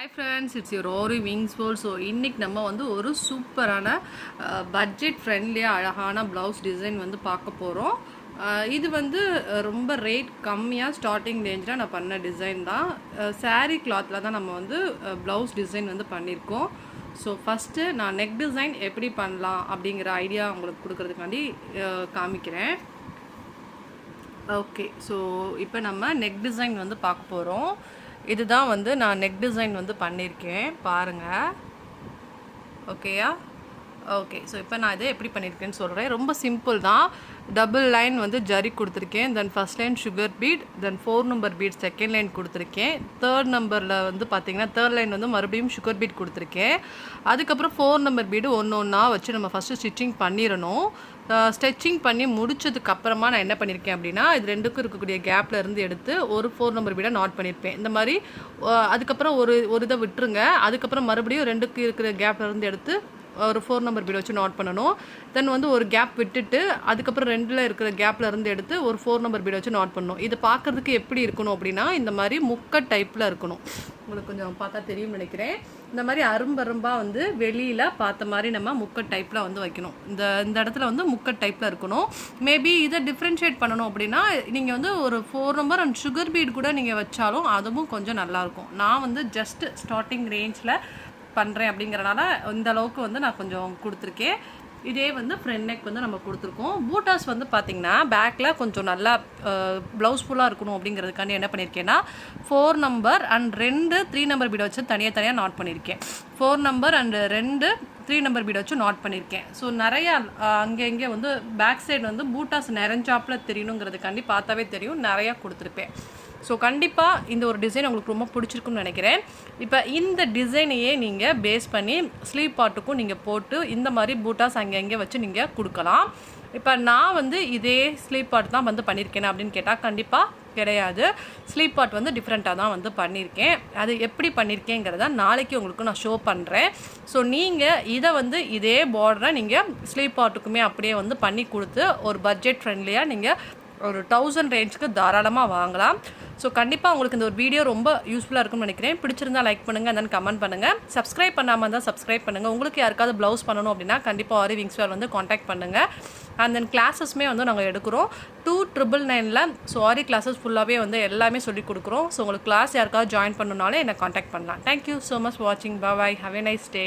Hi friends, it's your Aariwingsworld. So இன்னைக்கு நம்ம வந்து ஒரு சூப்பரான பட்ஜெட் ஃப்ரெண்ட்லியாக அழகான ப்ளவுஸ் டிசைன் வந்து பார்க்க போகிறோம். இது வந்து ரொம்ப ரேட் கம்மியாக ஸ்டார்டிங் ரேஞ்சில் நான் பண்ண டிசைன் தான். சாரீ கிளாத்தில் தான் நம்ம வந்து ப்ளவுஸ் டிசைன் வந்து பண்ணியிருக்கோம். ஸோ ஃபஸ்ட்டு நான் நெக் டிசைன் எப்படி பண்ணலாம் அப்படிங்கிற ஐடியா உங்களுக்கு கொடுக்கறதுக்காண்டி காமிக்கிறேன். ஓகே, ஸோ இப்போ நம்ம நெக் டிசைன் வந்து பார்க்க போகிறோம். இதுதான் வந்து நான் நெக் டிசைன் வந்து பண்ணியிருக்கேன் பாருங்கள். ஓகேயா? ஓகே, ஸோ இப்போ நான் இதை எப்படி பண்ணியிருக்கேன்னு சொல்கிறேன். ரொம்ப சிம்பிள் தான். டபுள் லைன் வந்து ஜரி கொடுத்துருக்கேன், then first line sugar beet, then 4 number beet second line கொடுத்துருக்கேன். தேர்ட் நம்பரில் வந்து பார்த்திங்கன்னா தேர்ட் லைன் வந்து மறுபடியும் சுகர் பீட் கொடுத்துருக்கேன். அதுக்கப்புறம் 4 நம்பர் பீடு ஒன்று ஒன்றா வச்சு நம்ம ஃபஸ்ட்டு ஸ்டிச்சிங் பண்ணிடணும். ஸ்டிச்சிங் பண்ணி முடிச்சதுக்கப்புறமா நான் என்ன பண்ணியிருக்கேன் அப்படின்னா, இது ரெண்டுக்கும் இருக்கக்கூடிய கேப்பில் இருந்து எடுத்து ஒரு 4 நம்பர் பீடை நாட் பண்ணியிருப்பேன். இந்த மாதிரி அதுக்கப்புறம் ஒரு இதை விட்டுருங்க. அதுக்கப்புறம் மறுபடியும் ரெண்டுக்கு இருக்கிற கேப்பில் இருந்து எடுத்து ஒரு 4 நம்பர் பீடை வச்சு நோட் பண்ணணும். தென் வந்து ஒரு கேப் விட்டுட்டு அதுக்கப்புறம் ரெண்டில் இருக்கிற கேப்பில் இருந்து எடுத்து ஒரு 4 நம்பர் பீடை வச்சு நோட் பண்ணணும். இது பார்க்குறதுக்கு எப்படி இருக்கணும் அப்படின்னா, இந்த மாதிரி முக்கட் டைப்பில் இருக்கணும். உங்களுக்கு கொஞ்சம் பார்த்தா தெரியும்னு நினைக்கிறேன். இந்த மாதிரி அரும்பரும்பாக வந்து வெளியில் பார்த்த மாதிரி நம்ம முக்கட் டைப்பில் வந்து வைக்கணும். இந்த இடத்துல வந்து முக்கட் டைப்பில் இருக்கணும். மேபி இதை டிஃப்ரென்ஷியேட் பண்ணணும் அப்படின்னா நீங்கள் வந்து ஒரு 4 நம்பர் அண்ட் சுகர் பீட் கூட நீங்கள் வச்சாலும் அதுவும் கொஞ்சம் நல்லாயிருக்கும். நான் வந்து ஜஸ்ட் ஸ்டார்டிங் ரேஞ்சில் பண்ணுறேன் அப்படிங்கிறனால இந்த அளவுக்கு வந்து நான் கொஞ்சம் கொடுத்துருக்கேன். இதே வந்து ஃப்ரண்ட் நெக் வந்து நம்ம கொடுத்துருக்கோம். பூட்டாஸ் வந்து பார்த்திங்கன்னா பேக்கில் கொஞ்சம் நல்லா ப்ளவுஸ் ஃபுல்லாக இருக்கணும் அப்படிங்கிறதுக்காண்டி என்ன பண்ணியிருக்கேன்னா 4 நம்பர் அண்ட் 2 3 நம்பர் பீடை வச்சு தனியாக நாட் பண்ணியிருக்கேன். 4 நம்பர் அண்ட் 2 3 நம்பர் பீடை வச்சு நாட் பண்ணியிருக்கேன். ஸோ நிறையா அங்கே வந்து பேக் சைடு வந்து பூட்டாஸ் நிறைஞ்சாப்பில் தெரியணுங்கிறதுக்காண்டி பார்த்தாவே தெரியும், நிறையா கொடுத்துருப்பேன். ஸோ கண்டிப்பாக இந்த ஒரு டிசைன் உங்களுக்கு ரொம்ப பிடிச்சிருக்குன்னு நினைக்கிறேன். இப்போ இந்த டிசைனையே நீங்கள் பேஸ் பண்ணி ஸ்லீவ் பார்ட்டுக்கும் நீங்கள் போட்டு இந்த மாதிரி பூட்டாஸ் அங்கே வச்சு நீங்கள் கொடுக்கலாம். இப்போ நான் வந்து இதே ஸ்லீவ் பார்ட் தான் வந்து பண்ணியிருக்கேன் அப்படின்னு கேட்டால் கண்டிப்பாக கிடையாது. ஸ்லீவ் பார்ட் வந்து டிஃப்ரெண்ட்டாக தான் வந்து பண்ணியிருக்கேன். அது எப்படி பண்ணியிருக்கேங்கிறத நாளைக்கு உங்களுக்கு நான் ஷோ பண்ணுறேன். ஸோ நீங்கள் இதை வந்து இதே பார்டரை நீங்கள் ஸ்லீவ் பார்ட்டுக்குமே அப்படியே வந்து பண்ணி கொடுத்து ஒரு பட்ஜெட் ஃப்ரெண்ட்லியாக நீங்கள் ஒரு 1000 ரேஞ்சுக்கு தாராளமாக வாங்கலாம். ஸோ கண்டிப்பாக உங்களுக்கு இந்த ஒரு வீடியோ ரொம்ப யூஸ்ஃபுல்லாக இருக்கும்னு நினைக்கிறேன். பிடிச்சிருந்தால் லைக் பண்ணுங்கள், தென் கமெண்ட் பண்ணுங்கள். சப்ஸ்கிரைப் பண்ணாமல் இருந்தால் சப்ஸ்கிரைப் பண்ணுங்கள். உங்களுக்கு யாருக்காவது ப்ளவுஸ் பண்ணணும் அப்படின்னா கண்டிப்பாக ஆரிவிங்ஸ்வேர்ல்ட் வந்து காண்டாக்ட் பண்ணுங்கள். அண்ட் தென் கிளாஸஸ்மே வந்து நாங்கள் எடுக்கிறோம் 2999. ஸோ ஆரி கிளாஸஸ் ஃபுல்லாகவே வந்து எல்லாமே சொல்லிக் கொடுக்குறோம். ஸோ உங்களுக்கு கிளாஸ் யாருக்காவது ஜாயின் பண்ணணுனாலே என்னை காண்டாக்ட் பண்ணலாம். தேங்க்யூ ஸோ மச் வாட்சிங். Bye. Have a nice day.